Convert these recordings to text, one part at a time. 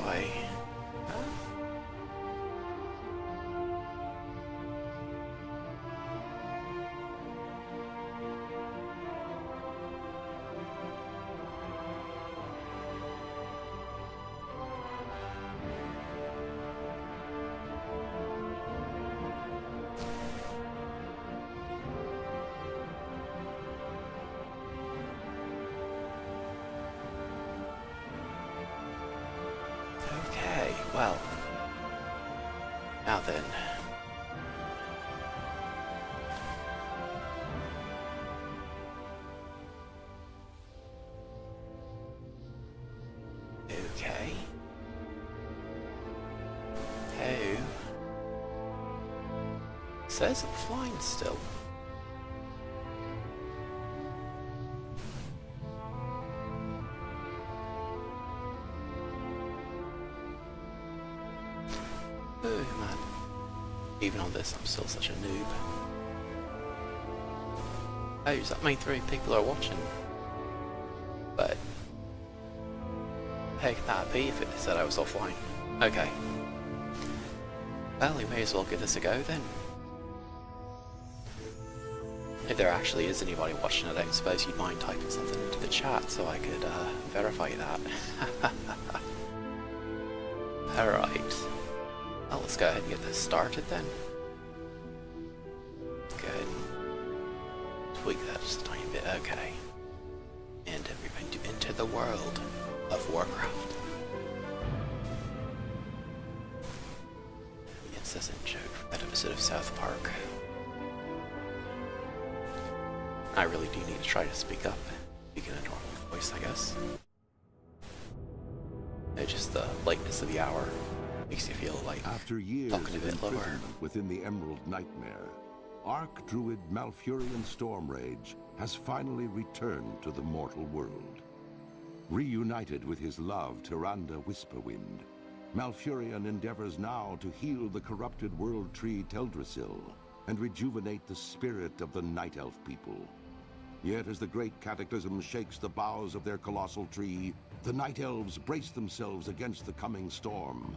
way. Okay, well, now then. Okay. Hey. Says I'm flying still. Oh man. Even on this, I'm still such a noob. Oh, does that mean 3 people are watching? But heck, that'd be if it said I was offline. Okay. Well, we may as well give this a go then. If there actually is anybody watching, I don't suppose you'd mind typing something into the chat so I could verify that. Alright. Well, let's go ahead and get this started then. Go ahead and tweak that just a tiny bit. Okay. And we're going to enter the world of Warcraft. The incessant joke from that episode of South Park. I really do need to try to speak up, speak in a normal voice, I guess. It's just the lateness of the hour makes you feel like after years talking a of bit lower. imprisonment within the Emerald Nightmare, Archdruid Malfurion Stormrage has finally returned to the mortal world. Reunited with his love, Tyrande Whisperwind, Malfurion endeavors now to heal the corrupted world tree Teldrassil and rejuvenate the spirit of the Night Elf people. Yet as the great cataclysm shakes the boughs of their colossal tree, the Night Elves brace themselves against the coming storm.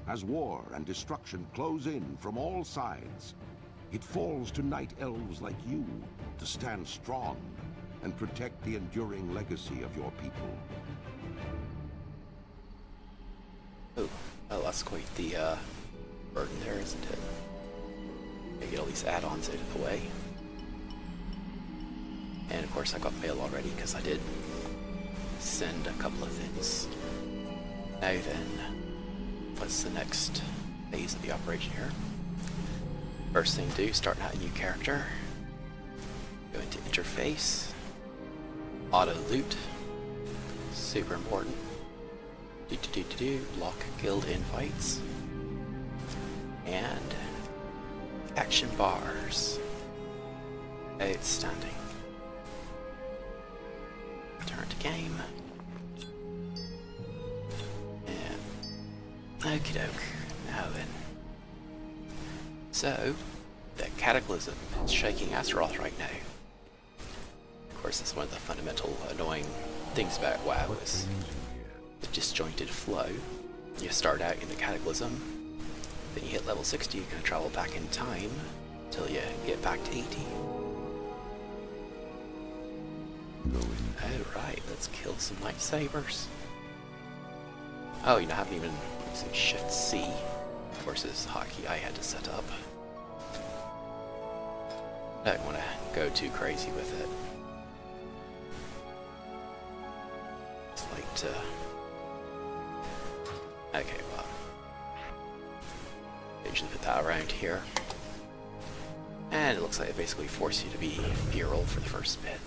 As war and destruction close in from all sides, it falls to Night Elves like you to stand strong and protect the enduring legacy of your people. Oh, well, that's quite the burden there, isn't it? I get all these add-ons out of the way. And of course I got mail already because I did send a couple of things. Now then, what's the next phase of the operation here? First thing to do, starting out a new character. Go into interface. Auto loot. Super important. Lock guild invites. And action bars. Outstanding. Return to game. And okie doke. Now then. So, the Cataclysm is shaking Azeroth right now. Of course, that's one of the fundamental annoying things about WoW is the disjointed flow. You start out in the Cataclysm, then you hit level 60, you're going to travel back in time until you get back to 80. Alright, let's kill some lightsabers. Oh, you know, I haven't even used Shift C. Of course, this hotkey I had to set up. I don't want to go too crazy with it. It's like to... Okay, well... I usually put that around here. And it looks like it basically forces you to be feral for the first bit.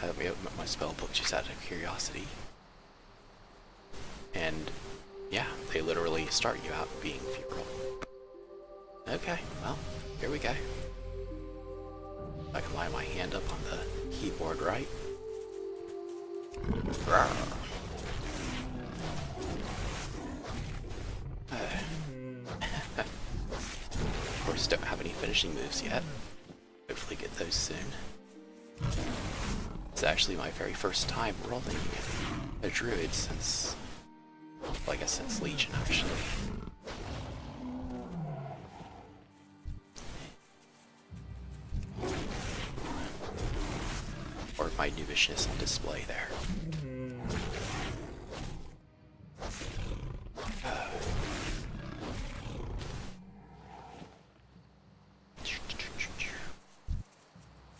Let me open up my spell book just out of curiosity. And yeah, they literally start you out being feral. Okay, well, here we go. I can line my hand up on the keyboard right. Of course, don't have any finishing moves yet. Hopefully get those soon. It's actually my very first time rolling a druid since, well, I guess since Legion, actually. Or my noobishness on display there.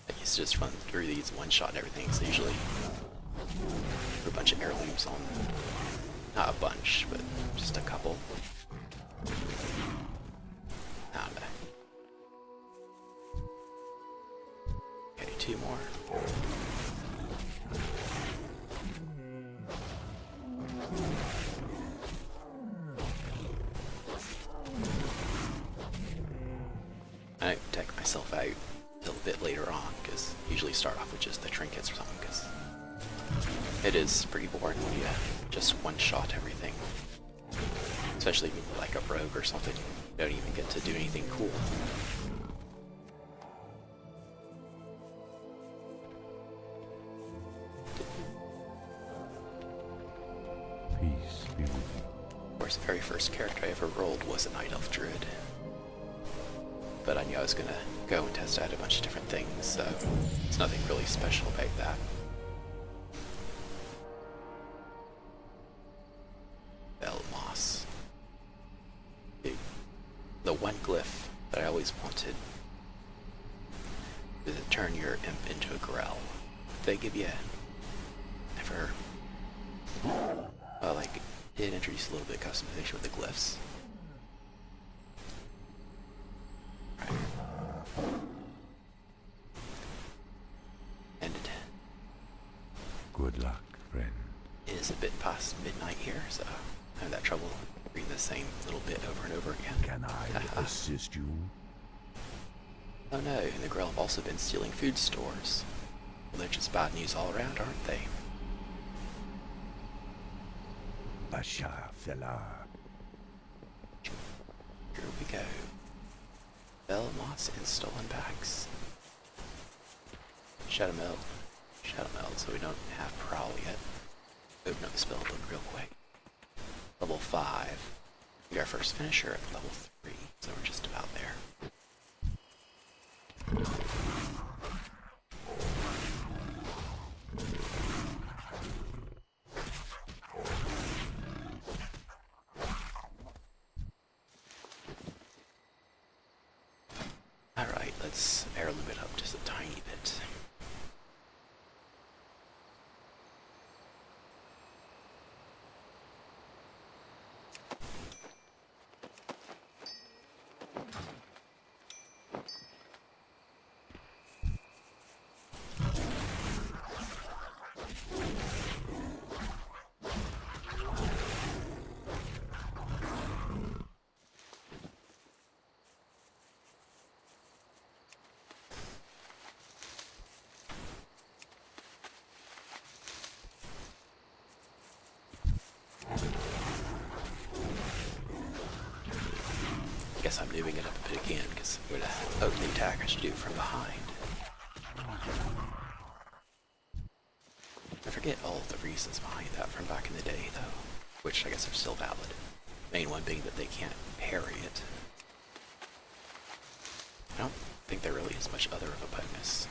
I used to just run through these one-shot and everything, so usually put a bunch of heirlooms on. Not a bunch, but just a couple. I don't know. Okay, 2 more. I deck myself out a little bit later on, because I usually start off with just the trinkets or something, because it is pretty boring when you just one-shot everything. Especially like a rogue or something, you don't even get to do anything cool. Peace be with you. Of course, the very first character I ever rolled was a Night Elf Druid. But I knew I was gonna go and test out a bunch of different things, so it's nothing really special about that. Belmoss. The one glyph that I always wanted is to turn your imp into a Grell. They give you never, well, like, it introduced a little bit of customization with the glyphs. Right. And it Good luck, friend. is a bit past midnight here, so I have that trouble reading the same little bit over and over again. Can I assist you? Oh no, and the Grell have also been stealing food stores. Well, they're just bad news all around, aren't they? Bashar Felar. Here we go. Belmoss and stolen bags. Shadow Meld, so we don't have Prowl yet. Open up the spell book real quick. Level 5. We got our first finisher at level 3, so we're just about there. Alright, let's heirloom it up just a tiny bit. I guess I'm moving it up a bit again, because with an opening attack I should do it from behind. I forget all the reasons behind that from back in the day, though, which I guess are still valid. Main one being that they can't parry it. I don't think there really is much other of a bonus.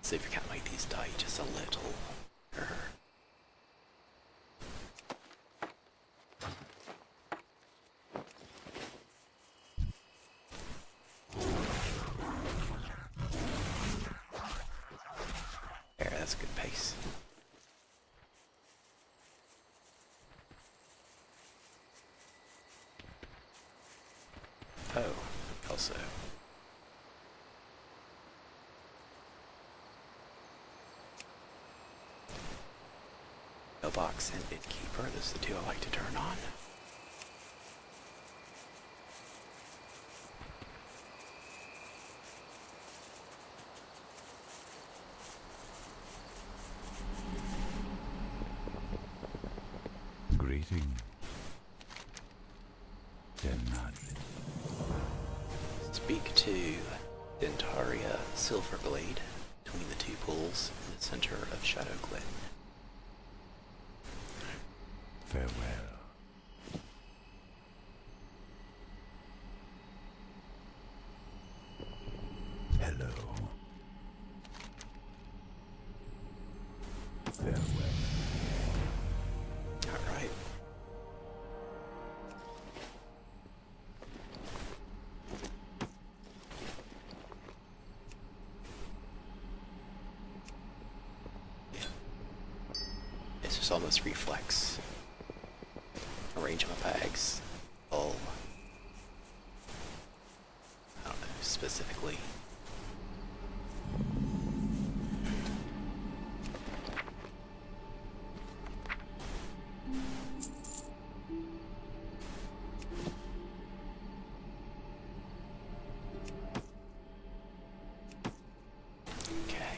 See if we can't make these die just a little. There, that's a good pace. Oh, also. Mailbox and Innkeeper. Those are the two I like to turn on. Greeting. Denad. Speak to Dentaria Silverglade between the two pools in the center of Shadow Glen. Farewell. Hello. Farewell. Alright. It's just almost reflex. Arrange my bags. All. I don't know, specifically. Okay.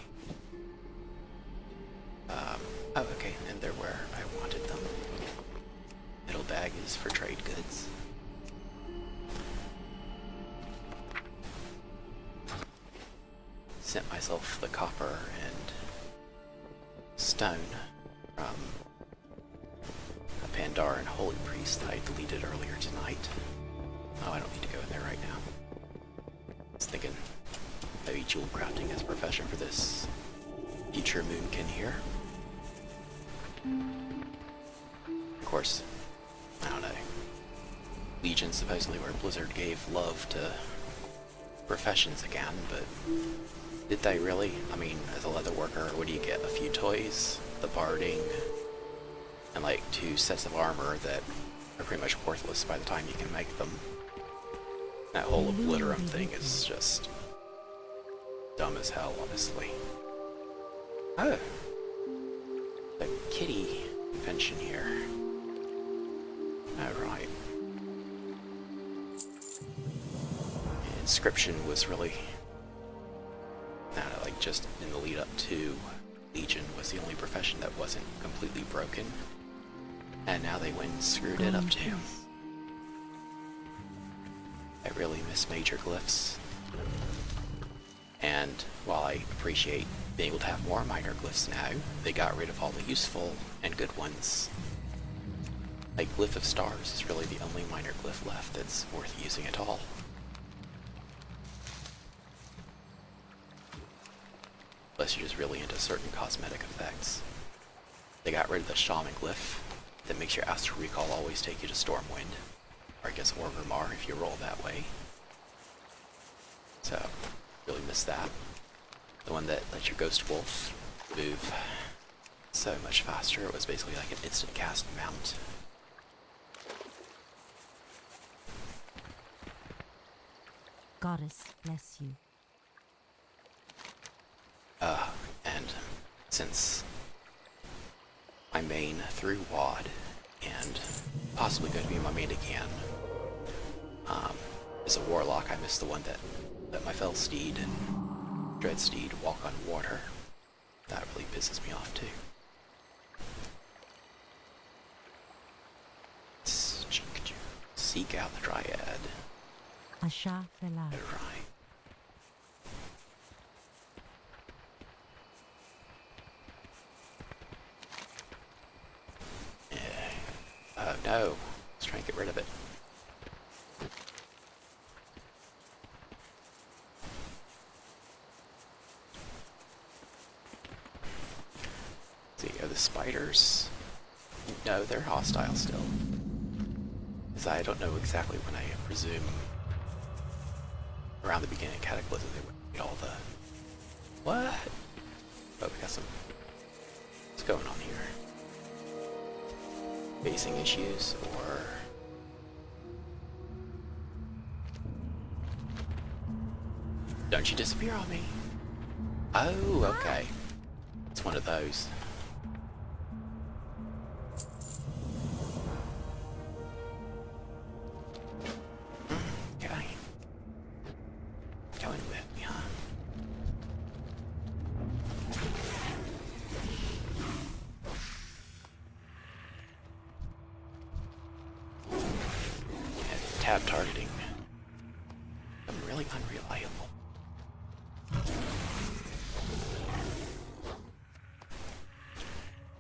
Oh, okay, and they're where I wanted them. Middle bag is for trade goods. Sent myself the copper and stone from a Pandaren holy priest that I deleted earlier tonight. Oh, I don't need to go in there right now. I was thinking maybe jewel crafting as a profession for this future moonkin here. Of course, I don't know. Legion supposedly where Blizzard gave love to professions again, but did they really? I mean, as a leather worker, what do you get? A few toys, the barding, and like 2 sets of armor that are pretty much worthless by the time you can make them. That whole obliterum thing is just dumb as hell, honestly. Oh, the kitty convention here. Alright. Inscription was really, like just in the lead up to Legion was the only profession that wasn't completely broken. And now they went and screwed it up too. I really miss major glyphs. And while I appreciate being able to have more minor glyphs now, they got rid of all the useful and good ones. Like Glyph of Stars is really the only minor glyph left that's worth using at all. Unless you're just really into certain cosmetic effects. They got rid of the Shaman glyph that makes your Astral Recall always take you to Stormwind. Or I guess Orgrimmar if you roll that way. So, really miss that. The one that lets your Ghost Wolf move so much faster. It was basically like an instant cast mount. Goddess bless you. And since my main through WoD, and possibly going to be my main again, is a Warlock, I missed the one that let my Felsteed and Dreadsteed walk on water. That really pisses me off too. Seek out the Dryad. Asha Felai. Right. Oh no, let's try and get rid of it. Let's see, are the spiders? No, they're hostile still. Because I don't know exactly when, I presume around the beginning of Cataclysm they would get all the... What? Oh, we got some... What's going on here? Facing issues, or... Don't you disappear on me. Oh, okay. It's one of those. tab targeting. I'm really unreliable. Of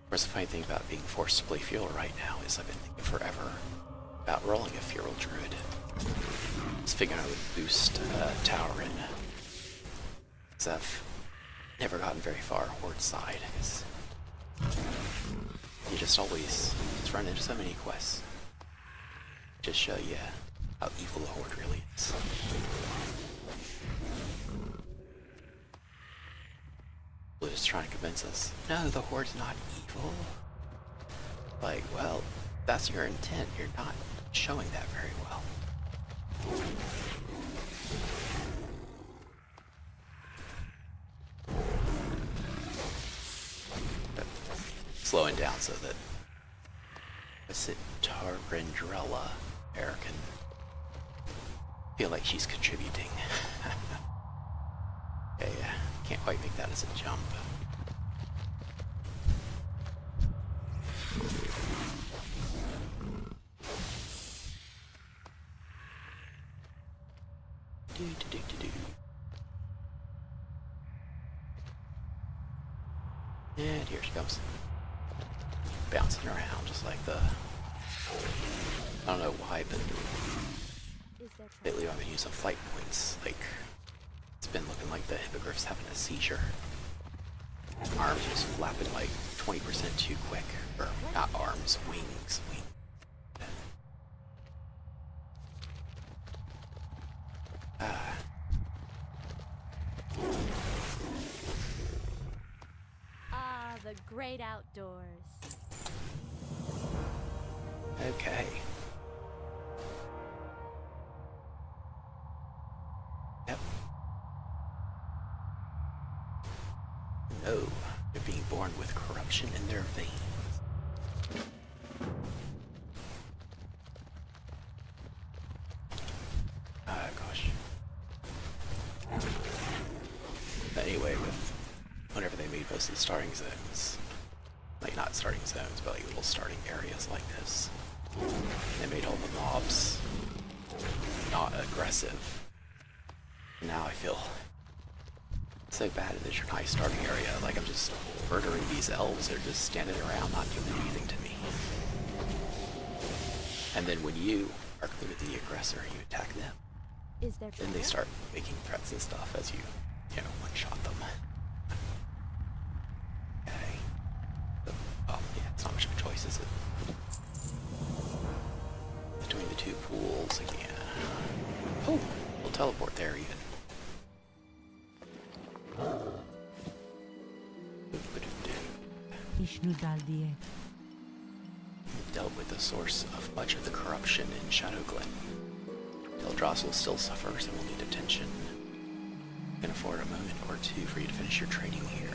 course, the funny thing about being forced to play Feral right now is I've been thinking forever about rolling a Feral Druid. I was figuring I would boost Tower in. Because I've never gotten very far Horde side. You just always run into so many quests. Just show you how evil the Horde really is. Blue is trying to convince us, no, the Horde's not evil. Like, well, that's your intent. You're not showing that very well. Slowing down so that Tarendrella Air can feel like she's contributing. Yeah, can't quite make that as a jump. And here she comes. Bouncing around just like the... I don't know why, but lately I've been using flight points. Like, it's been looking like the hippogriff's having a seizure. Arms just flapping like 20% too quick. Or not arms, wings. The great outdoors. Okay. Yep. No, they're being born with corruption in their veins. Gosh. Anyway, whenever they made most of the starting zones, like not starting zones, but like little starting areas like this, they made all the mobs not aggressive. Now I feel so bad in the Draenei starting area, like I'm just murdering these elves. They're just standing around not doing anything to me. And then when you are clearly the aggressor, you attack them. Is there Then they start making threats and stuff as you one-shot them. Okay. Oh, yeah, it's not much of a choice, is it? Between the two pools again. Oh, we'll teleport there even. Ishnu Daldiek. Dealt with the source of much of the corruption in Shadowglen. Teldrassil still suffers and will need attention. You can afford a moment or two for you to finish your training here.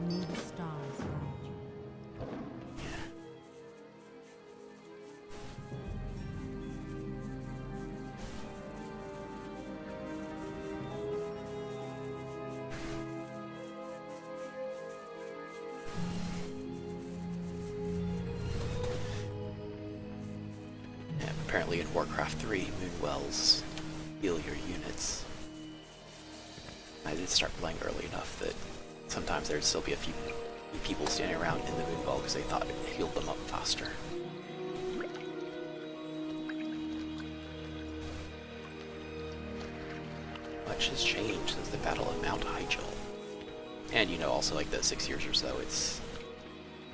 May the stars guide you. Yeah. And apparently in Warcraft 3, Moonwells heal your units. I did start playing early enough that sometimes there'd still be a few people standing around in the Moonwell because they thought it healed them up faster. Much has changed since the Battle of Mount Hyjal. And also like the 6 years or so, it's...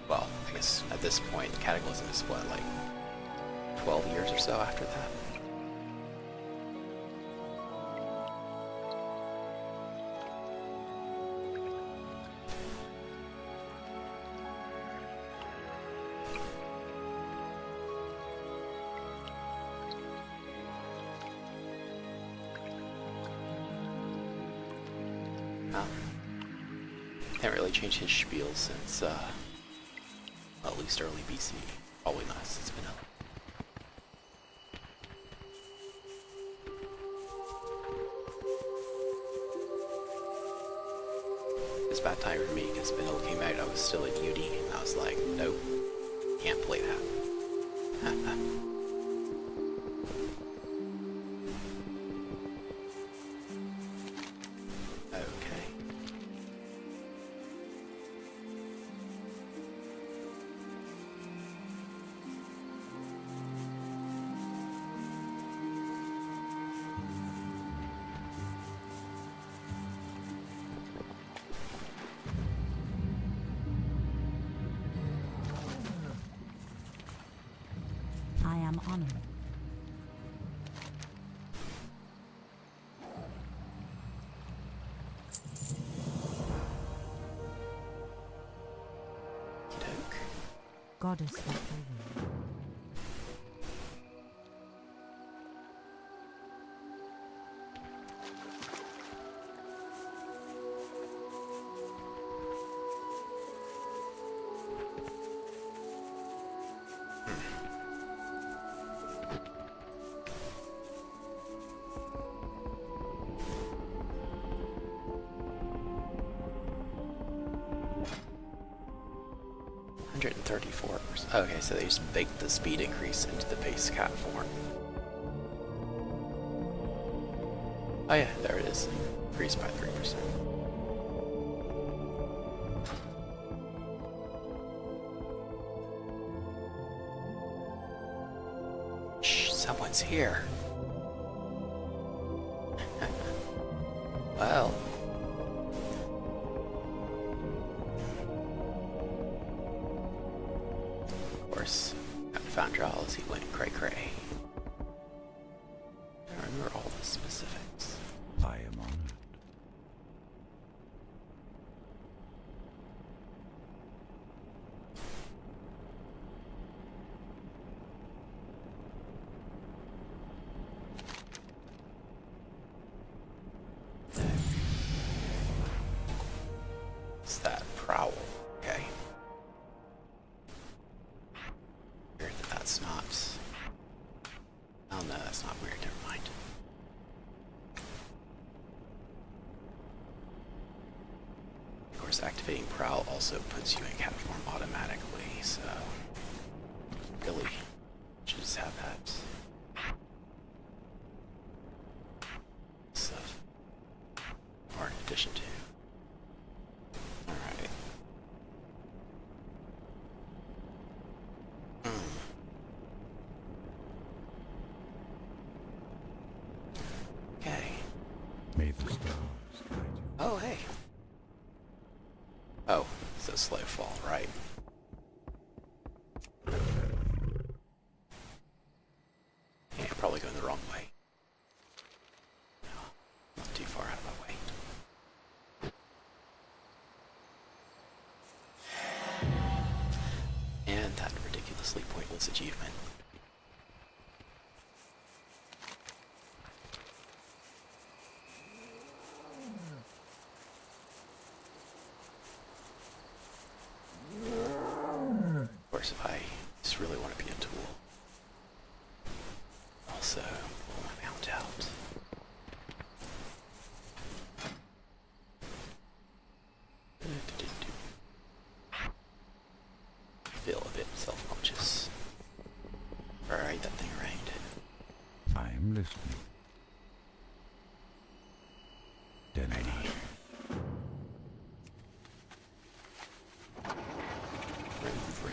Well, I guess at this point, the Cataclysm is what, like 12 years or so after that? Haven't really changed his spiel since, at least early BC. Probably not since Vanilla. It's bad time for me because Vanilla came out, I was still in uni, and I was like, nope, can't play that. Okay. I am honored. Doke. Goddess of the wind. Okay, so they just baked the speed increase into the base cat form. Oh yeah, there it is. Increased by 3%. Shh, someone's here. Well. Of course, after found Giles, he went cray-cray. I remember all the specifics. I am honored. It's that prowl, okay. Weird that that's not... Oh no, that's not weird, never mind. Of course, activating prowl also puts you in cat form automatically, so... Really, should just have that. Stuff. Or in addition to. Alright. Okay. May the stars guide you. Oh, hey. Oh, it's a slow fall, right? Yeah, you're probably going the wrong way. No, not too far out of my way. And that ridiculously pointless achievement. Of course, if I just really want to be a tool. Also, pull my mount out. Feel a bit self-conscious. Alright, that thing rained. I am listening. Denai. Vroom.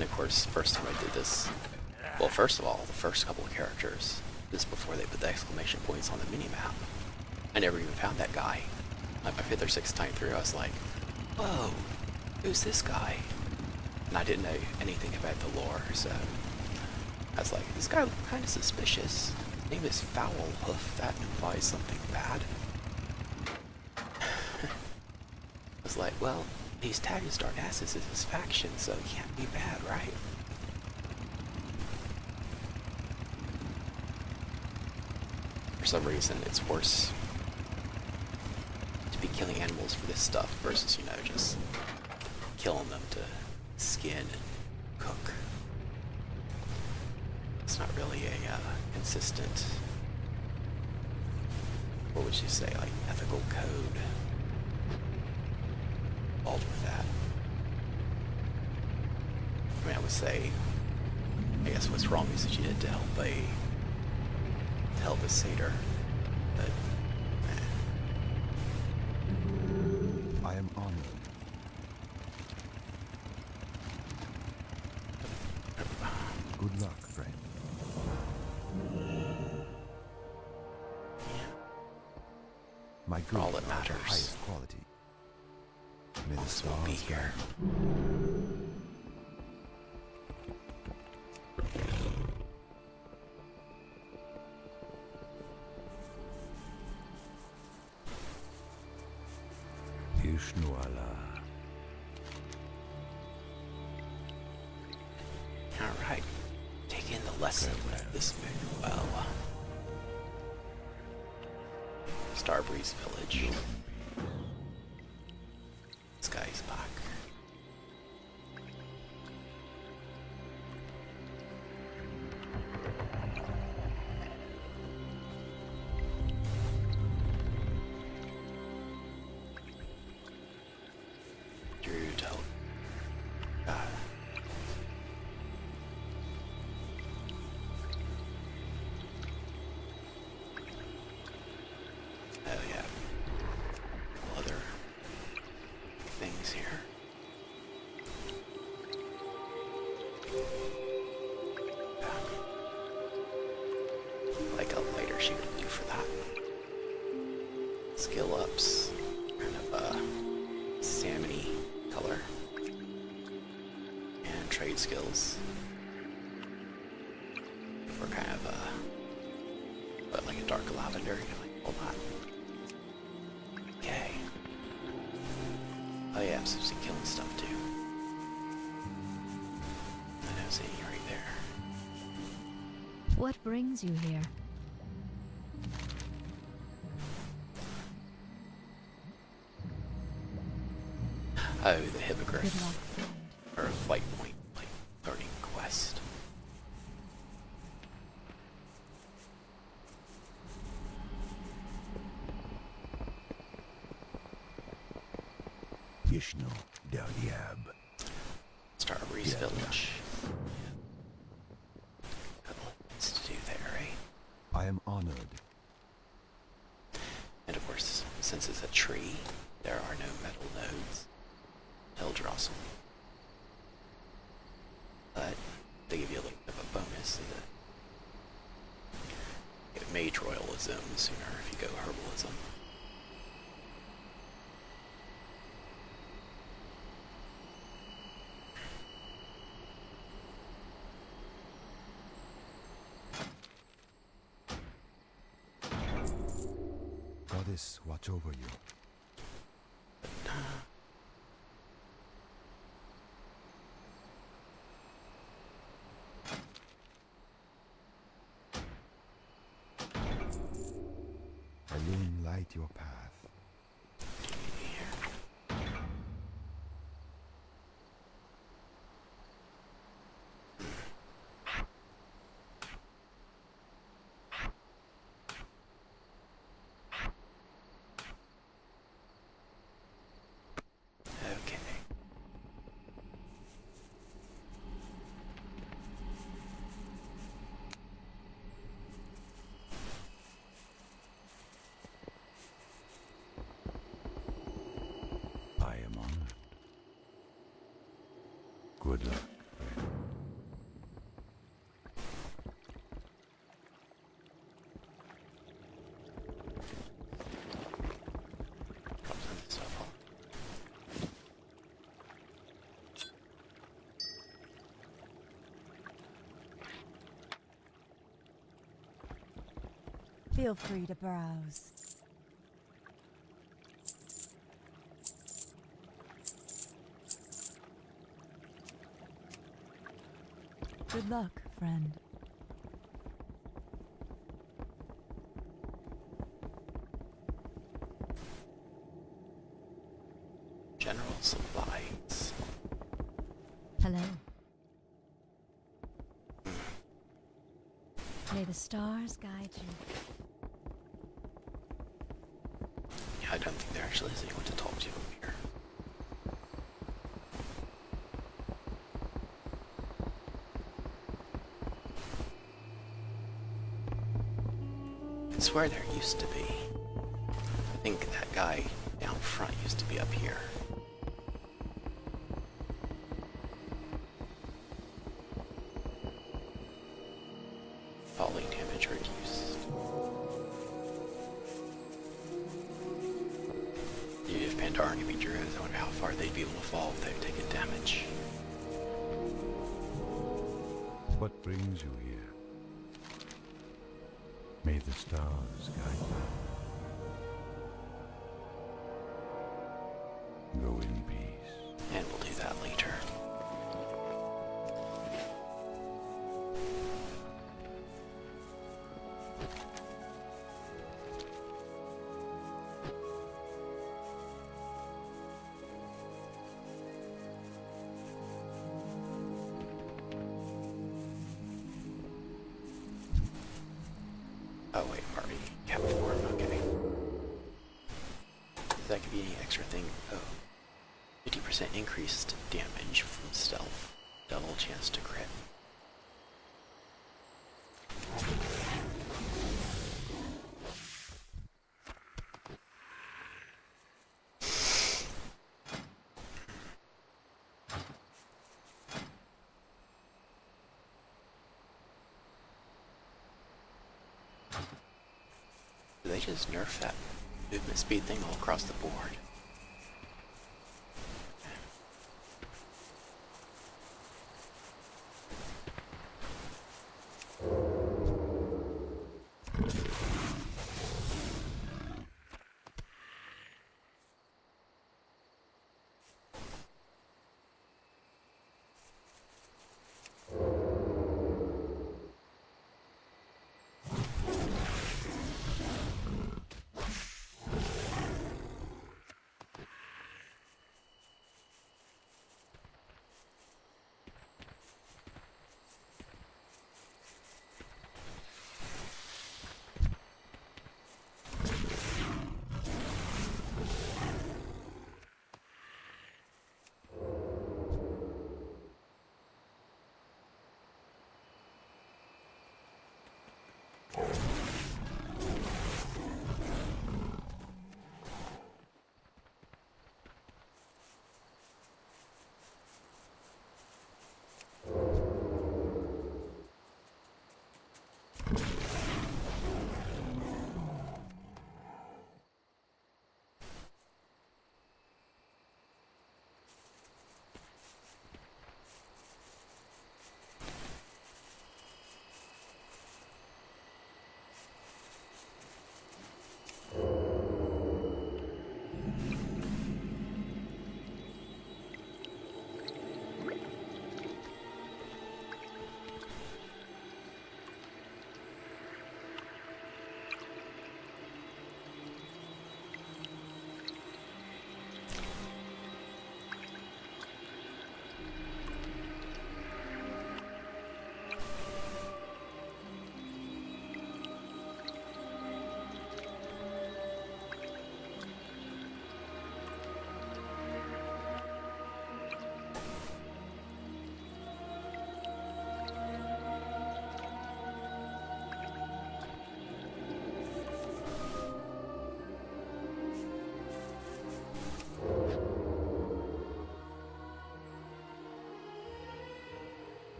And of course, first time I did this, well, first of all, the first couple of characters, just before they put the exclamation points on the mini-map, I never even found that guy. Like my 5th or 6th time through, I was like, whoa, who's this guy? And I didn't know anything about the lore, so I was like, this guy looked kind of suspicious. Name is Foul Hoof. That implies something bad. I was like, well, he's tagged as Darnassus as his faction, so he can't be bad, right? For some reason, it's worse to be killing animals for this stuff versus, you know, just killing them to skin and cook. It's not really a consistent, what would you say, like ethical code involved with that. I mean, I would say, I guess what's wrong is that you did to help a satyr, but I am honored. Good luck, friend. My goods all that are of the matters. highest quality. May the This will be stars here. Ishnuala. Alright, take in the lesson of this big well. Starbreeze Village. This guy's back. Druid help. Oh yeah. Other things here. Like a lighter she would do for that. Skill ups. Kind of salmon-y color. And trade skills. For kind of but like a dark lavender, you know, like all that. Okay. Oh yeah, so some killing stuff too. I know Zany right there. What brings you here? Oh, the Good Hippogriff. luck, friend. Or a flight point, like learning quest. Yishnu Daliab. Starbreeze Yeah. Village. Couple of things to do there, right? I am honored. And of course, since it's a tree, there are no metal nodes. Eldrassil. But they give you a little bit of a bonus in the get Mage Royalism sooner if you go Herbalism. Goddess, watch over you. Alone light your path. Okay. I am honored. Good luck, friend. Drop some of this stuff off. Feel free to browse. Good luck, friend. General supplies. Hello. May the stars guide you. Yeah, I don't think there actually is anyone to talk to here. I swear there used to be. I think that guy down front used to be up here. Falling damage reduced. Dude, if Pandaren can be druids, I wonder how far they'd be able to fall without taking damage. What brings you here? May the stars guide you. Go in peace. And we'll do that later. Oh wait, I'm already kept form, okay. That could be any extra thing. Oh. 50% increased damage from stealth. Double chance to crit. Did they just nerf that movement speed thing all across the board?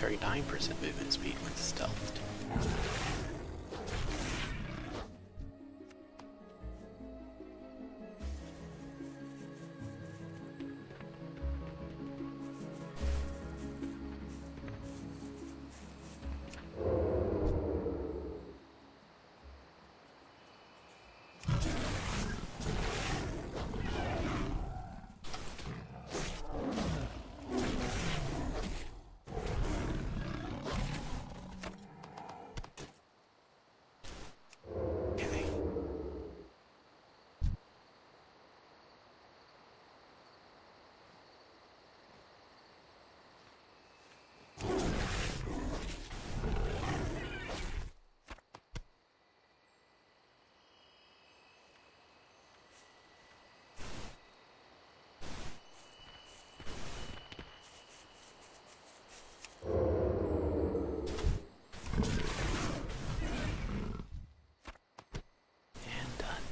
39% movement speed when stealthed. Okay. And done.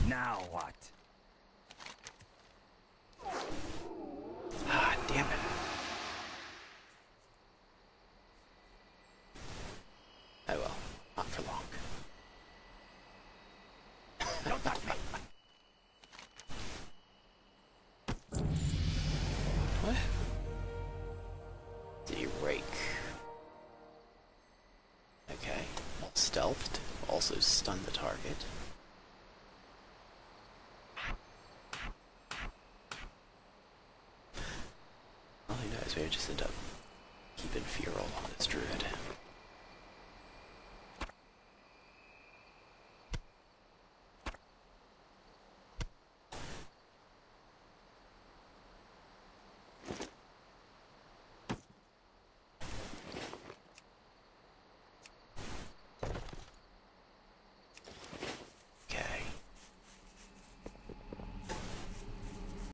Now what? Ah, damn it. Oh well, not for long. Don't touch me! What? Did he rake? Okay. Well, stealthed. Also stun the target. Well, who knows? Maybe just end up keeping fear roll on this druid.